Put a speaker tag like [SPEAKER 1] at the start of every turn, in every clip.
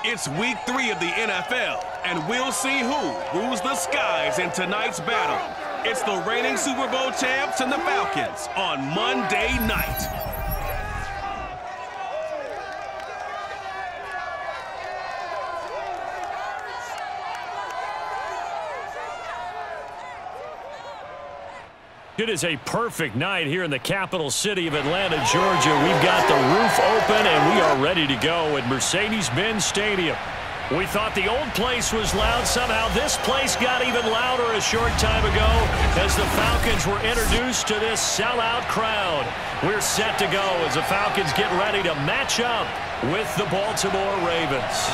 [SPEAKER 1] It's week 3 of the NFL, and we'll see who rules the skies in tonight's battle. It's the reigning Super Bowl champs and the Falcons on Monday night.
[SPEAKER 2] It is a perfect night here in the capital city of Atlanta, Georgia. We've got the roof open and we are ready to go at Mercedes-Benz Stadium. We thought the old place was loud. Somehow this place got even louder a short time ago as the Falcons were introduced to this sellout crowd. We're set to go as the Falcons get ready to match up with the Baltimore Ravens.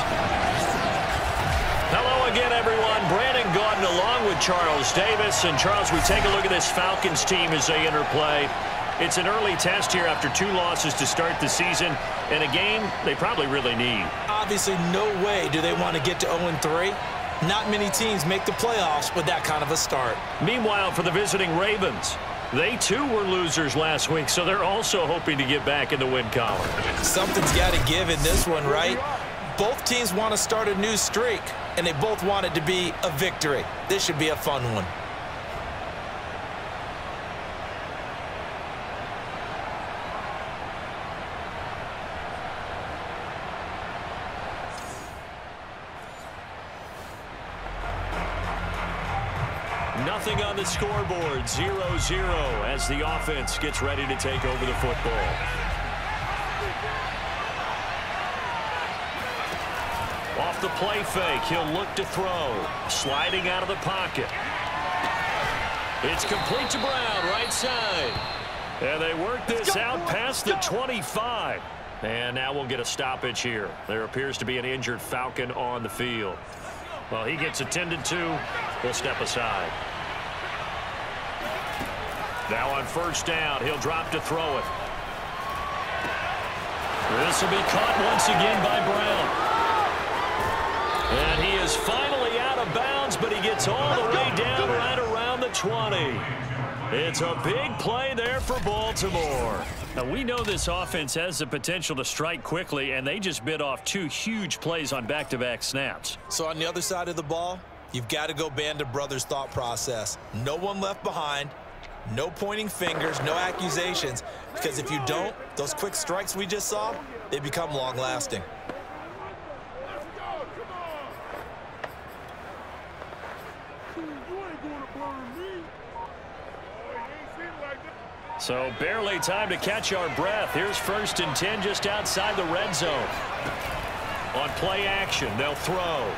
[SPEAKER 2] Hello again, everyone. Brandon Gaudin along with Charles Davis. And, Charles, we take a look at this Falcons team as they interplay. It's an early test here after 2 losses to start the season, and a game they probably really need.
[SPEAKER 3] Obviously, no way do they want to get to 0-3. Not many teams make the playoffs with that kind of a start.
[SPEAKER 2] Meanwhile, for the visiting Ravens, they too were losers last week, so they're also hoping to get back in the win column.
[SPEAKER 3] Something's got to give in this one, right? Both teams want to start a new streak, and they both want it to be a victory. This should be a fun one.
[SPEAKER 2] Nothing on the scoreboard, 0-0 as the offense gets ready to take over the football. Off the play fake, he'll look to throw. Sliding out of the pocket. It's complete to Brown, right side. And they work this out past the 25. And now we'll get a stoppage here. There appears to be an injured Falcon on the field. Well, he gets attended to. We'll step aside. Now on first down, he'll drop to throw it. This will be caught once again by Brown. And he is finally out of bounds, but he gets all the way down right around the 20. It's a big play there for Baltimore. Now, we know this offense has the potential to strike quickly, and they just bit off 2 huge plays on back-to-back snaps.
[SPEAKER 3] So on the other side of the ball, you've got to go Band of Brothers thought process. No one left behind. No pointing fingers, no accusations, because if you don't, those quick strikes we just saw, they become long-lasting.
[SPEAKER 2] So barely time to catch our breath. Here's 1st and 10 just outside the red zone. On play action, they'll throw.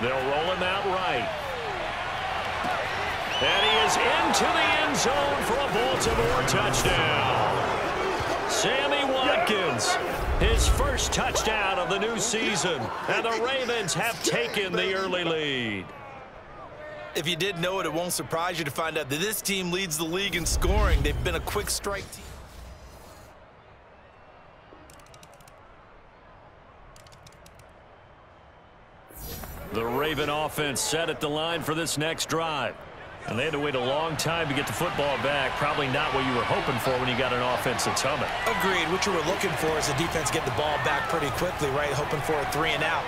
[SPEAKER 2] They'll roll him out right. And he is into the end zone for a Baltimore touchdown. Sammy Watkins, his first touchdown of the new season. And the Ravens have taken the early lead.
[SPEAKER 3] If you didn't know it, it won't surprise you to find out that this team leads the league in scoring. They've been a quick strike team.
[SPEAKER 2] The Raven offense set at the line for this next drive. And they had to wait a long time to get the football back. Probably not what you were hoping for when you got an offense that's humming.
[SPEAKER 3] Agreed. What you were looking for is the defense get the ball back pretty quickly, right? Hoping for a 3 and out.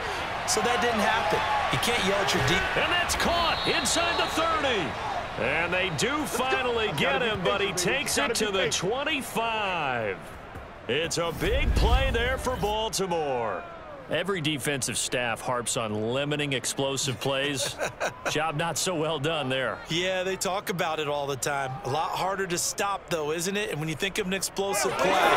[SPEAKER 3] So that didn't happen. You can't yell at your defense.
[SPEAKER 2] And that's caught inside the 30. And they do finally get him, but he takes it to the 25. It's a big play there for Baltimore. Every defensive staff harps on limiting explosive plays. Job not so well done there.
[SPEAKER 3] Yeah, they talk about it all the time. A lot harder to stop, though, isn't it? And when you think of an explosive play,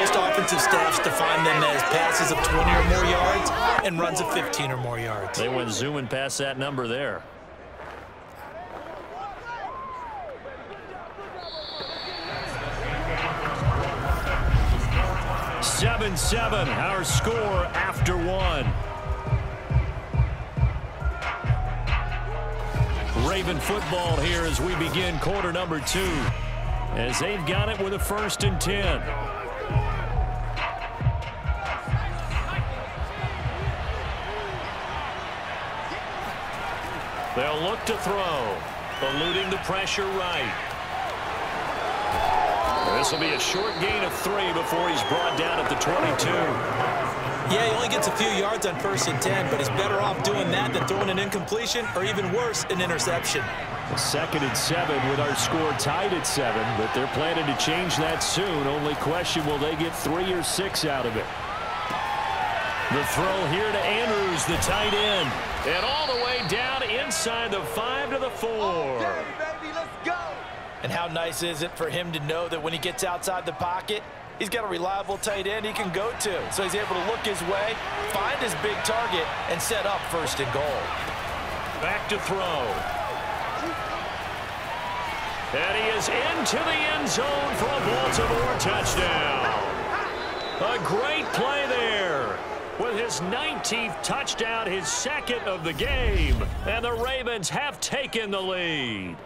[SPEAKER 3] most offensive staffs define them as passes of 20 or more yards and runs of 15 or more yards.
[SPEAKER 2] They went zooming past that number there. (7-7) our score after 1. Raven football here as we begin quarter number 2. As they've got it with a 1st and 10. They'll look to throw, eluding the pressure right. This will be a short gain of 3 before he's brought down at the 22.
[SPEAKER 3] Yeah, he only gets a few yards on 1st and 10, but he's better off doing that than throwing an incompletion or even worse, an interception.
[SPEAKER 2] 2nd and 7 with our score tied at 7, but they're planning to change that soon. Only question, will they get 3 or 6 out of it? The throw here to Andrews, the tight end. And all the way down inside the 5 to the 4.
[SPEAKER 4] Okay, baby, let's go.
[SPEAKER 3] And how nice is it for him to know that when he gets outside the pocket, he's got a reliable tight end he can go to. So he's able to look his way, find his big target, and set up 1st and goal.
[SPEAKER 2] Back to throw. And he is into the end zone for a Baltimore touchdown. A great play there. With his 19th touchdown, his 2nd of the game. And the Ravens have taken the lead.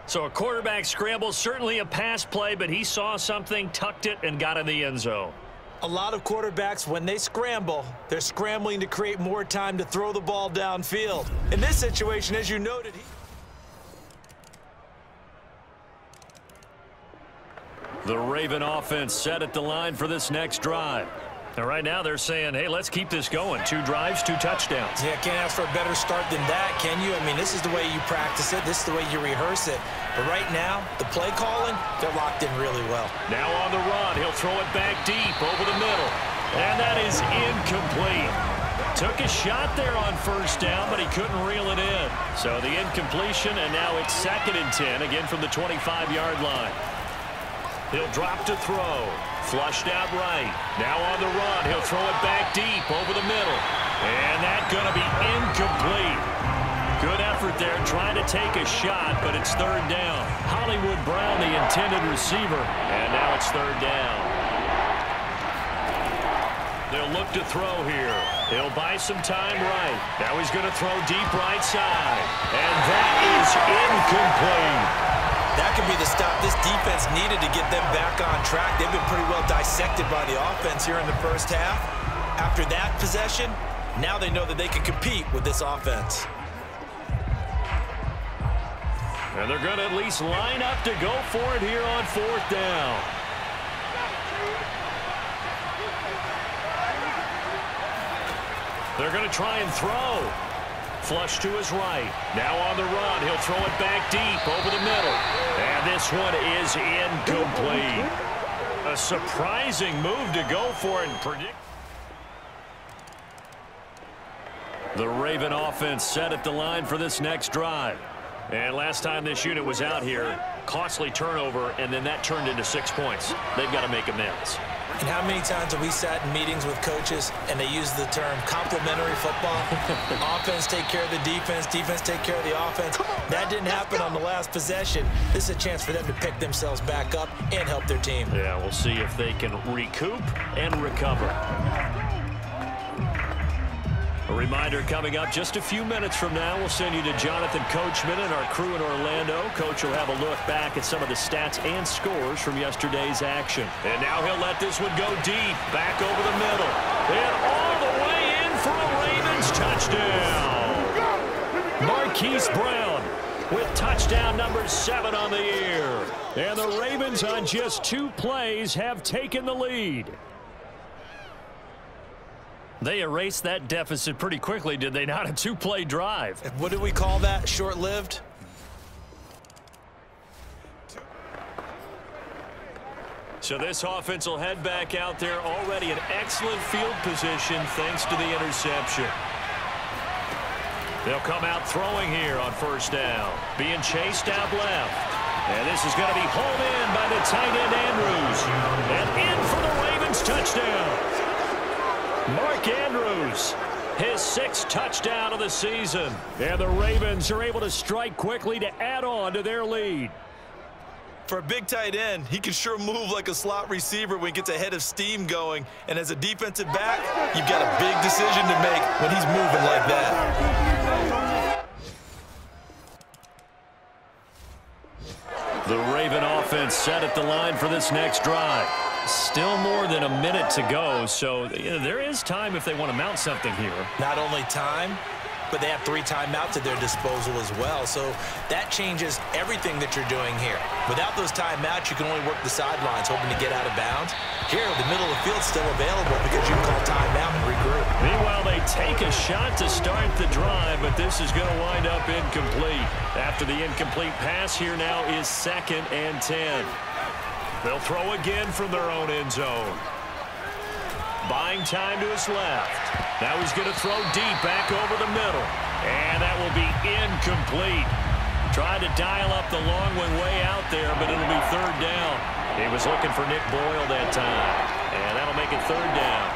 [SPEAKER 2] So a quarterback scramble, certainly a pass play, but he saw something, tucked it, and got in the end zone.
[SPEAKER 3] A lot of quarterbacks, when they scramble, they're scrambling to create more time to throw the ball downfield. In this situation, as you noted,
[SPEAKER 2] the Raven offense set at the line for this next drive. And right now they're saying, hey, let's keep this going. 2 drives, 2 touchdowns.
[SPEAKER 3] Yeah, can't ask for a better start than that, can you? I mean, this is the way you practice it. This is the way you rehearse it. But right now, the play calling, they're locked in really well.
[SPEAKER 2] Now on the run, he'll throw it back deep over the middle. And that is incomplete. Took a shot there on 1st down, but he couldn't reel it in. So the incompletion, and now it's 2nd and 10, again from the 25-yard line. He'll drop to throw. Flushed out right. Now on the run. He'll throw it back deep over the middle. And that's going to be incomplete. Good effort there trying to take a shot, but it's 3rd down. Hollywood Brown, the intended receiver. And now it's 3rd down. They'll look to throw here. He'll buy some time right. Now he's going to throw deep right side. And that is incomplete.
[SPEAKER 3] That could be the stop this defense needed to get them back on track. They've been pretty well dissected by the offense here in the 1st half. After that possession, now they know that they can compete with this offense.
[SPEAKER 2] And they're going to at least line up to go for it here on 4th down. They're going to try and throw. Flush to his right. Now on the run. He'll throw it back deep over the middle. And this one is incomplete. A surprising move to go for it and predict. The Raven offense set at the line for this next drive. And last time this unit was out here, costly turnover, and then that turned into 6 points. They've got to make amends.
[SPEAKER 3] And how many times have we sat in meetings with coaches and they use the term complementary football? Offense take care of the defense, defense take care of the offense. That didn't happen on the last possession. This is a chance for them to pick themselves back up and help their team.
[SPEAKER 2] Yeah, we'll see if they can recoup and recover. A reminder coming up just a few minutes from now, we'll send you to Jonathan Coachman and our crew in Orlando. Coach will have a look back at some of the stats and scores from yesterday's action. And now he'll let this one go deep, back over the middle. And all the way in for a Ravens touchdown. Marquise Brown with touchdown number 7 on the year. And the Ravens on just 2 plays have taken the lead. They erased that deficit pretty quickly, did they not? A 2-play drive.
[SPEAKER 3] What do we call that? Short-lived?
[SPEAKER 2] So this offense will head back out there, already in excellent field position thanks to the interception. They'll come out throwing here on 1st down. Being chased out left. And this is going to be hauled in by the tight end Andrews. And in for the Ravens touchdown. Mark Andrews, his 6th touchdown of the season. And the Ravens are able to strike quickly to add on to their lead.
[SPEAKER 3] For a big tight end, he can sure move like a slot receiver when he gets a head of steam going. And as a defensive back, you've got a big decision to make when he's moving like that.
[SPEAKER 2] The Raven offense set at the line for this next drive. Still more than a minute to go, so there is time if they want to mount something here.
[SPEAKER 3] Not only time, but they have 3 timeouts at their disposal as well. So that changes everything that you're doing here. Without those timeouts, you can only work the sidelines, hoping to get out of bounds. Here, the middle of the field's still available because you can call timeout and regroup.
[SPEAKER 2] Meanwhile, they take a shot to start the drive, but this is going to wind up incomplete. After the incomplete pass, here now is 2nd and 10. They'll throw again from their own end zone. Buying time to his left. Now he's going to throw deep back over the middle. And that will be incomplete. Tried to dial up the long one way out there, but it'll be 3rd down. He was looking for Nick Boyle that time. And that'll make it 3rd down.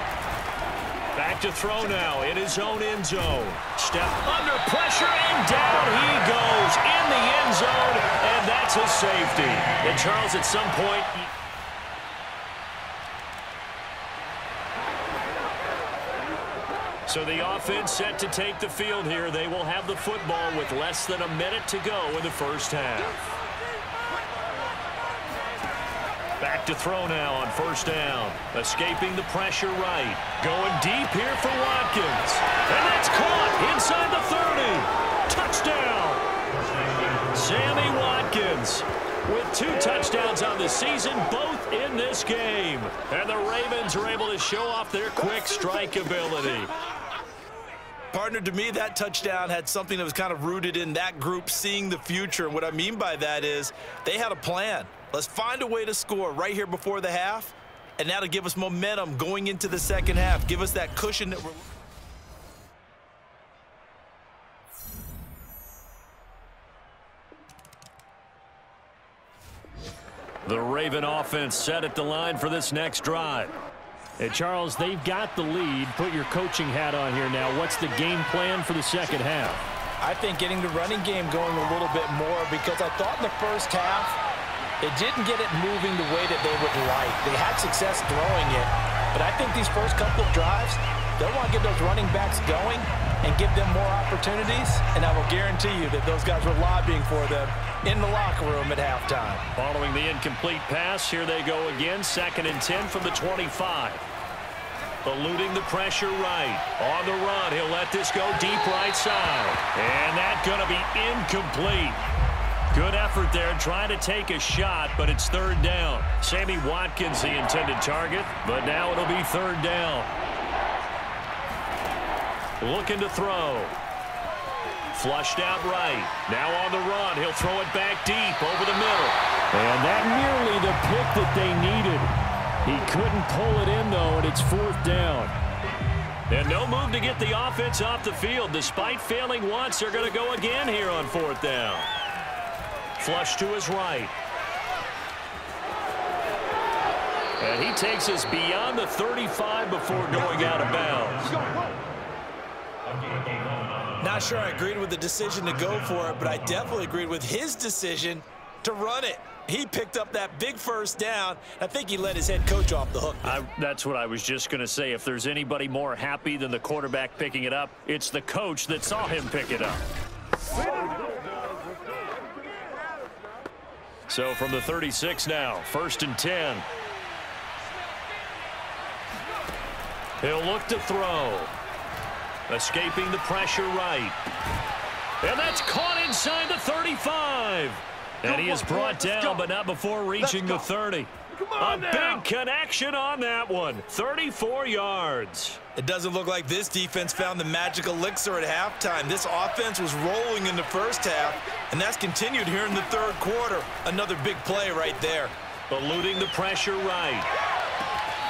[SPEAKER 2] Back to throw now in his own end zone. Step under pressure, and down he goes in the end zone, and that's a safety. And Charles, at some point... So the offense set to take the field here. They will have the football with less than a minute to go in the first half. Back to throw now on 1st down. Escaping the pressure right. Going deep here for Watkins. And that's caught inside the 30. Touchdown. Sammy Watkins with 2 touchdowns on the season, both in this game. And the Ravens are able to show off their quick strike ability.
[SPEAKER 3] Partner, to me, that touchdown had something that was kind of rooted in that group seeing the future. And what I mean by that is they had a plan. Let's find a way to score right here before the half, and that'll give us momentum going into the second half. Give us that cushion that we're...
[SPEAKER 2] The Raven offense set at the line for this next drive. Hey, Charles, they've got the lead. Put your coaching hat on here now. What's the game plan for the second half?
[SPEAKER 5] I think getting the running game going a little bit more, because I thought in the first half it didn't get it moving the way that they would like. They had success throwing it, but I think these first couple of drives, they'll want to get those running backs going and give them more opportunities, and I will guarantee you that those guys were lobbying for them in the locker room at halftime.
[SPEAKER 2] Following the incomplete pass, here they go again, 2nd and 10 from the 25. Eluding the pressure right. On the run, he'll let this go deep right side. And that's going to be incomplete. Good effort there, trying to take a shot, but it's 3rd down. Sammy Watkins, the intended target, but now it'll be 3rd down. Looking to throw. Flushed out right. Now on the run, he'll throw it back deep over the middle. And that nearly the pick that they needed. He couldn't pull it in, though, and it's 4th down. And no move to get the offense off the field. Despite failing once, they're going to go again here on 4th down. Flush to his right. And he takes us beyond the 35 before going out of bounds.
[SPEAKER 3] Not sure I agreed with the decision to go for it, but I definitely agreed with his decision to run it. He picked up that big 1st down. I think he let his head coach off the hook.
[SPEAKER 2] That's what I was just going to say. If there's anybody more happy than the quarterback picking it up, it's the coach that saw him pick it up. So from the 36 now, 1st and 10. He'll look to throw. Escaping the pressure right. And that's caught inside the 35. And he is brought down, but not before reaching the 30. A big connection on that one. 34 yards.
[SPEAKER 3] It doesn't look like this defense found the magic elixir at halftime. This offense was rolling in the first half, and that's continued here in the 3rd quarter. Another big play right there.
[SPEAKER 2] Eluding the pressure right.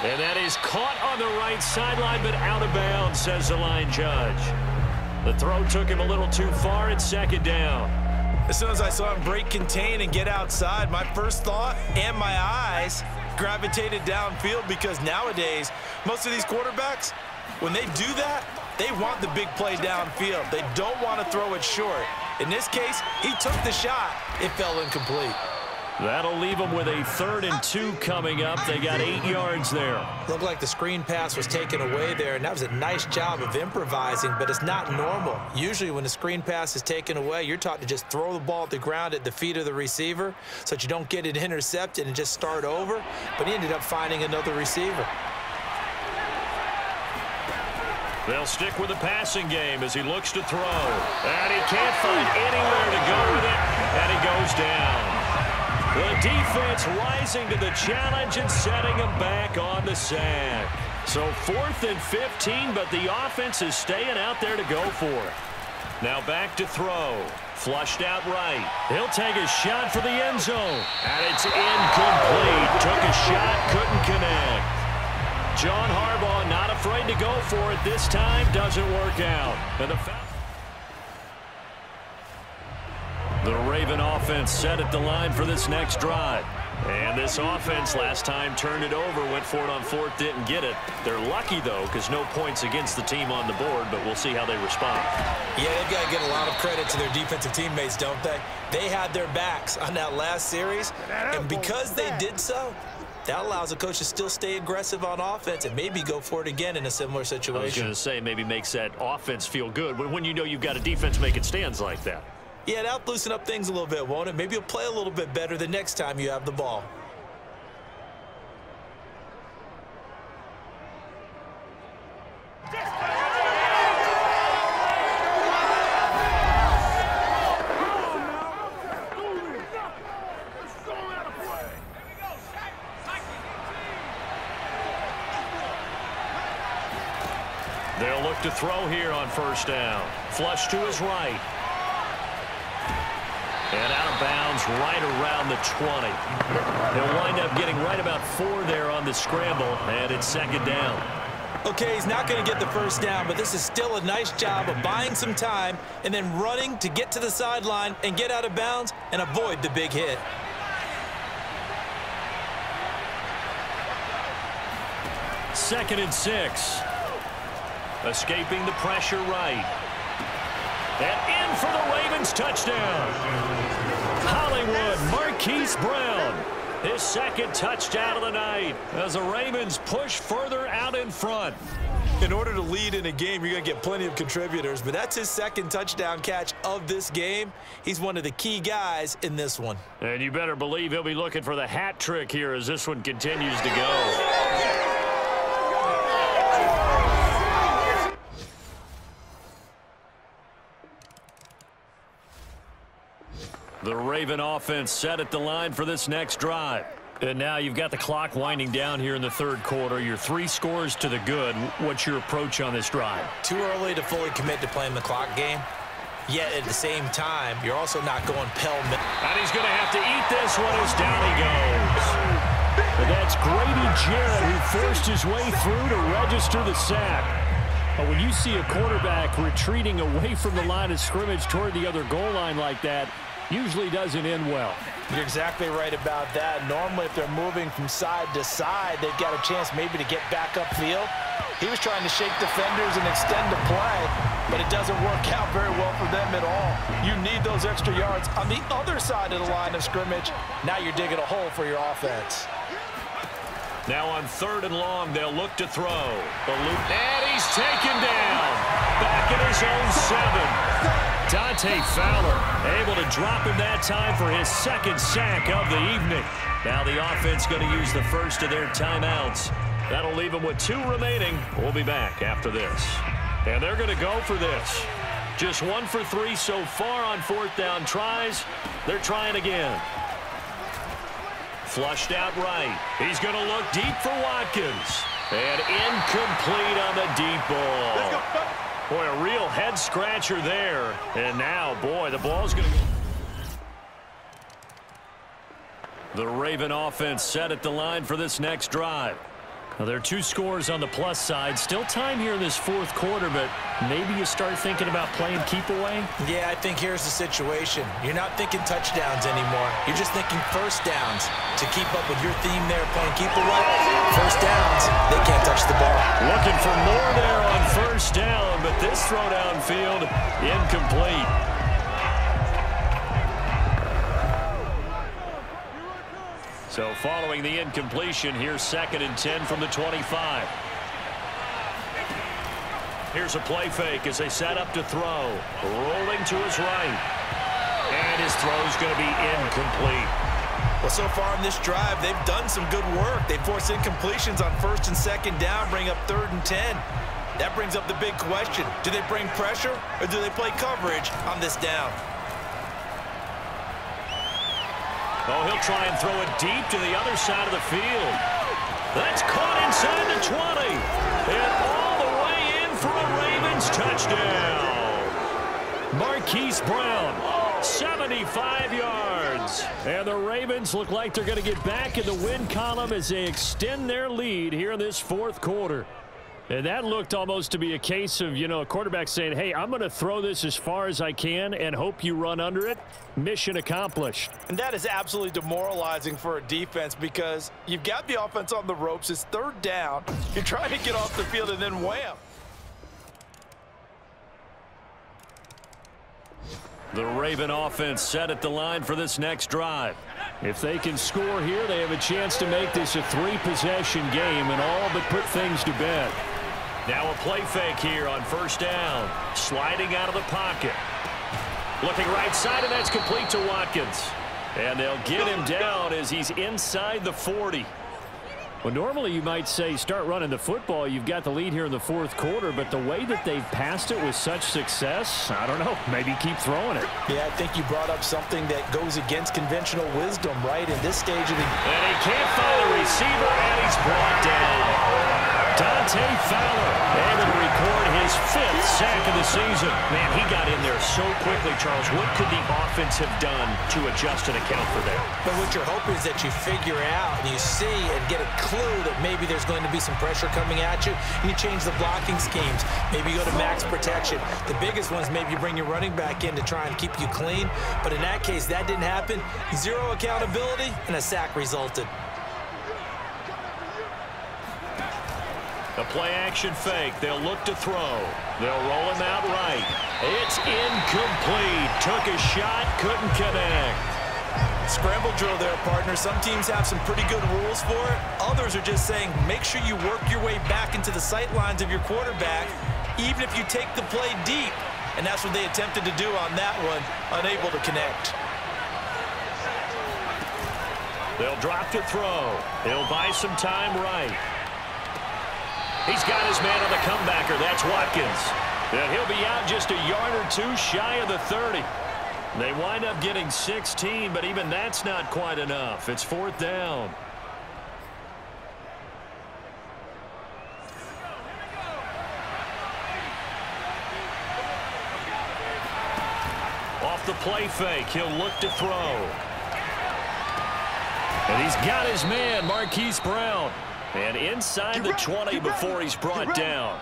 [SPEAKER 2] And that is caught on the right sideline, but out of bounds, says the line judge. The throw took him a little too far. It's 2nd down.
[SPEAKER 3] As soon as I saw him break contain and get outside, my first thought and my eyes gravitated downfield, because nowadays, most of these quarterbacks, when they do that, they want the big play downfield. They don't want to throw it short. In this case, he took the shot. It fell incomplete.
[SPEAKER 2] That'll leave them with a 3rd and 2 coming up. They got 8 yards there.
[SPEAKER 3] Looked like the screen pass was taken away there, and that was a nice job of improvising, but it's not normal. Usually when the screen pass is taken away, you're taught to just throw the ball at the ground at the feet of the receiver so that you don't get it intercepted and just start over, but he ended up finding another receiver.
[SPEAKER 2] They'll stick with the passing game as he looks to throw. And he can't find anywhere to go with it, and he goes down. The defense rising to the challenge and setting him back on the sack. So 4th and 15, but the offense is staying out there to go for it. Now back to throw. Flushed out right. He'll take a shot for the end zone. And it's incomplete. Took a shot, couldn't connect. John Harbaugh not afraid to go for it this time. Doesn't work out. And the Raven offense set at the line for this next drive. And this offense last time turned it over, went for it on 4th, didn't get it. They're lucky, though, because no points against the team on the board, but we'll see how they respond.
[SPEAKER 3] Yeah, they've got to give a lot of credit to their defensive teammates, don't they? They had their backs on that last series, and because they did so, that allows the coach to still stay aggressive on offense and maybe go for it again in a similar situation.
[SPEAKER 2] I was going to say, maybe makes that offense feel good when you know you've got a defense making stands like that.
[SPEAKER 3] Yeah, that'll loosen up things a little bit, won't it? Maybe you'll play a little bit better the next time you have the ball.
[SPEAKER 2] They'll look to throw here on 1st down. Flush to his right. And out of bounds right around the 20. He'll wind up getting right about 4 there on the scramble, and it's 2nd down.
[SPEAKER 3] Okay, he's not going to get the 1st down, but this is still a nice job of buying some time and then running to get to the sideline and get out of bounds and avoid the big hit.
[SPEAKER 2] Second and 6. Escaping the pressure right. And in for the Ravens touchdown. Hollywood Marquise Brown. His 2nd touchdown of the night as the Ravens push further out in front.
[SPEAKER 3] In order to lead in a game, you're going to get plenty of contributors, but that's his 2nd touchdown catch of this game. He's one of the key guys in this one.
[SPEAKER 2] And you better believe he'll be looking for the hat trick here as this one continues to go. The Raven offense set at the line for this next drive. And now you've got the clock winding down here in the 3rd quarter. You're 3 scores to the good. What's your approach on this drive?
[SPEAKER 3] Too early to fully commit to playing the clock game. Yet at the same time, you're also not going pell-mell.
[SPEAKER 2] And he's going to have to eat this one as down he goes. And that's Grady Jarrett who forced his way through to register the sack. But when you see a quarterback retreating away from the line of scrimmage toward the other goal line like that, usually doesn't end well.
[SPEAKER 5] You're exactly right about that. Normally, if they're moving from side to side, they've got a chance maybe to get back upfield. He was trying to shake defenders and extend the play, but it doesn't work out very well for them at all. You need those extra yards on the other side of the line of scrimmage. Now you're digging a hole for your offense.
[SPEAKER 2] Now on 3rd and long, they'll look to throw. The loop, and he's taken down. Back at his own 7. Dante Fowler able to drop him that time for his 2nd sack of the evening. Now the offense going to use the first of their timeouts. That'll leave them with 2 remaining. We'll be back after this. And they're going to go for this. Just 1 for 3 so far on 4th down tries. They're trying again. Flushed out right. He's going to look deep for Watkins. And incomplete on the deep ball. Boy, a real head-scratcher there. And now, boy, the ball's going to go. The Raven offense set at the line for this next drive. Now, there are 2 scores on the plus side. Still time here in this 4th quarter, but maybe you start thinking about playing keep away?
[SPEAKER 3] Yeah, I think here's the situation. You're not thinking touchdowns anymore. You're just thinking 1st downs. To keep up with your theme there, playing keep away, 1st downs, they can't touch the ball.
[SPEAKER 2] Looking for more there on 1st down, but this throw downfield, incomplete. So following the incompletion, here's 2nd and 10 from the 25. Here's a play fake as they set up to throw. Rolling to his right. And his throw's going to be incomplete.
[SPEAKER 3] Well, so far in this drive, they've done some good work. They forced incompletions on 1st and 2nd down, bring up 3rd and 10. That brings up the big question. Do they bring pressure or do they play coverage on this down?
[SPEAKER 2] Oh, he'll try and throw it deep to the other side of the field. That's caught inside the 20. And all the way in for a Ravens touchdown. Marquise Brown, 75 yards. And the Ravens look like they're going to get back in the win column as they extend their lead here in this fourth quarter. And that looked almost to be a case of, a quarterback saying, hey, I'm going to throw this as far as I can and hope you run under it. Mission accomplished.
[SPEAKER 5] And that is absolutely demoralizing for a defense because you've got the offense on the ropes. It's third down. You're trying to get off the field and then wham.
[SPEAKER 2] The Raven offense set at the line for this next drive. If they can score here, they have a chance to make this a three-possession game and all but put things to bed. Now a play fake here on first down. Sliding out of the pocket. Looking right side, and that's complete to Watkins. And they'll get him down as he's inside the 40. Well, normally you might say start running the football. You've got the lead here in the fourth quarter, but the way that they've passed it with such success, I don't know, maybe keep throwing it.
[SPEAKER 5] Yeah, I think you brought up something that goes against conventional wisdom, right, in this stage of the game.
[SPEAKER 2] And he can't find the receiver, and he's brought down. Dante Fowler able to record his 5th sack of the season. Man, he got in there so quickly, Charles. What could the offense have done to adjust and account for that?
[SPEAKER 3] But what you're hoping is that you figure out and you see and get a clue that maybe there's going to be some pressure coming at you, and you change the blocking schemes. Maybe you go to max protection. The biggest one is maybe you bring your running back in to try and keep you clean. But in that case, that didn't happen. Zero accountability, and a sack resulted.
[SPEAKER 2] A play-action fake. They'll look to throw. They'll roll him out right. It's incomplete. Took a shot, couldn't connect.
[SPEAKER 3] Scramble drill there, partner. Some teams have some pretty good rules for it. Others are just saying make sure you work your way back into the sight lines of your quarterback, even if you take the play deep. And that's what they attempted to do on that one, unable to connect.
[SPEAKER 2] They'll drop to throw. He'll buy some time right. He's got his man on the comebacker. That's Watkins. And he'll be out just a yard or two shy of the 30. They wind up getting 16, but even that's not quite enough. It's fourth down. Off the play fake, he'll look to throw. And he's got his man, Marquise Brown. And inside the 20 before he's brought down.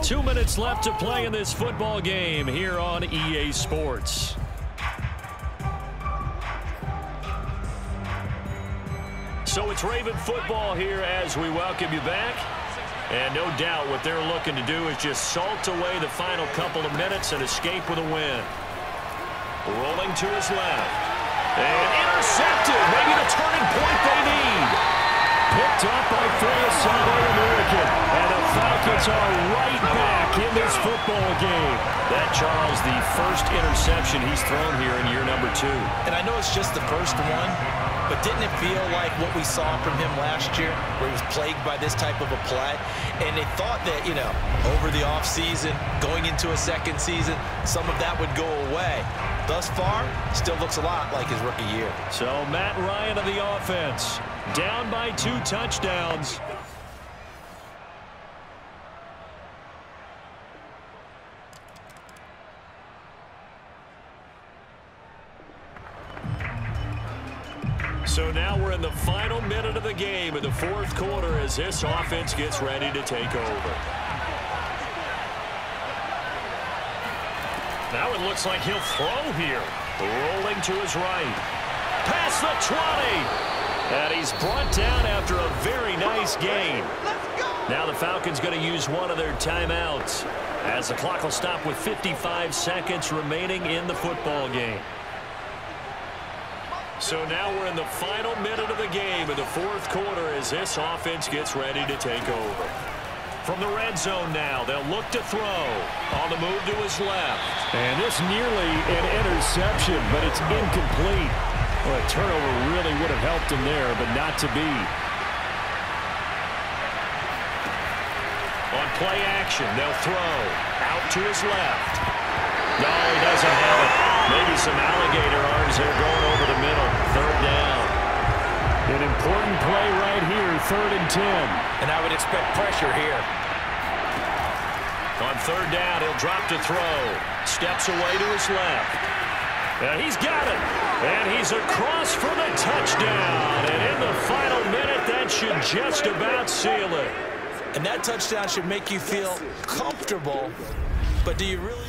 [SPEAKER 2] Two minutes left to play in this football game here on EA Sports. So it's Raven football here as we welcome you back. And no doubt what they're looking to do is just salt away the final couple of minutes and escape with a win. Rolling to his left. And intercepted. Maybe the turning point they need. Picked up by Flores All-American. And the Falcons are right back in this football game. That, Charles, the first interception he's thrown here in year number 2.
[SPEAKER 3] And I know it's just the first one, but didn't it feel like what we saw from him last year, where he was plagued by this type of a play? And they thought that, over the offseason, going into a second season, some of that would go away. Thus far, still looks a lot like his rookie year.
[SPEAKER 2] So Matt Ryan of the offense, down by 2 touchdowns. So now we're in the final minute of the game in the fourth quarter as this offense gets ready to take over. Now it looks like he'll throw here. Rolling to his right. Past the 20. And he's brought down after a very nice gain. Now the Falcons going to use one of their timeouts as the clock will stop with 55 seconds remaining in the football game. So now we're in the final minute of the game game in the fourth quarter as this offense gets ready to take over. From the red zone now, they'll look to throw. On the move to his left.
[SPEAKER 6] And this nearly an interception, but it's incomplete. Well, a turnover really would have helped him there, but not to be.
[SPEAKER 2] On play action, they'll throw. Out to his left. No, he doesn't have it. Maybe some alligator arms there going over the middle. Third down.
[SPEAKER 6] An important play right here, 3rd and 10.
[SPEAKER 5] And I would expect pressure here.
[SPEAKER 2] On third down, he'll drop to throw. Steps away to his left. And he's got it. And he's across for the touchdown. And in the final minute, that should just about seal it.
[SPEAKER 3] And that touchdown should make you feel comfortable. But do you really?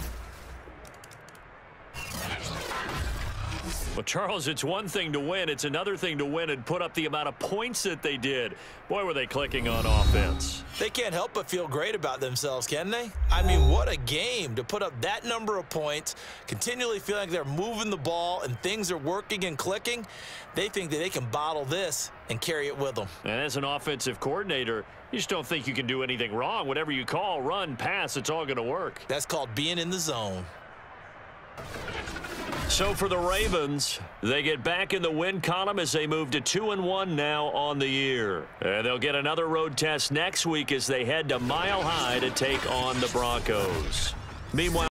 [SPEAKER 2] Well, Charles, it's one thing to win. It's another thing to win and put up the amount of points that they did. Boy, were they clicking on offense.
[SPEAKER 3] They can't help but feel great about themselves, can they? I mean, what a game to put up that number of points, continually feeling like they're moving the ball and things are working and clicking. They think that they can bottle this and carry it with them.
[SPEAKER 2] And as an offensive coordinator, you just don't think you can do anything wrong. Whatever you call, run, pass, it's all going to work.
[SPEAKER 3] That's called being in the zone.
[SPEAKER 2] So for the Ravens, they get back in the win column as they move to 2-1 now on the year. And they'll get another road test next week as they head to Mile High to take on the Broncos. Meanwhile,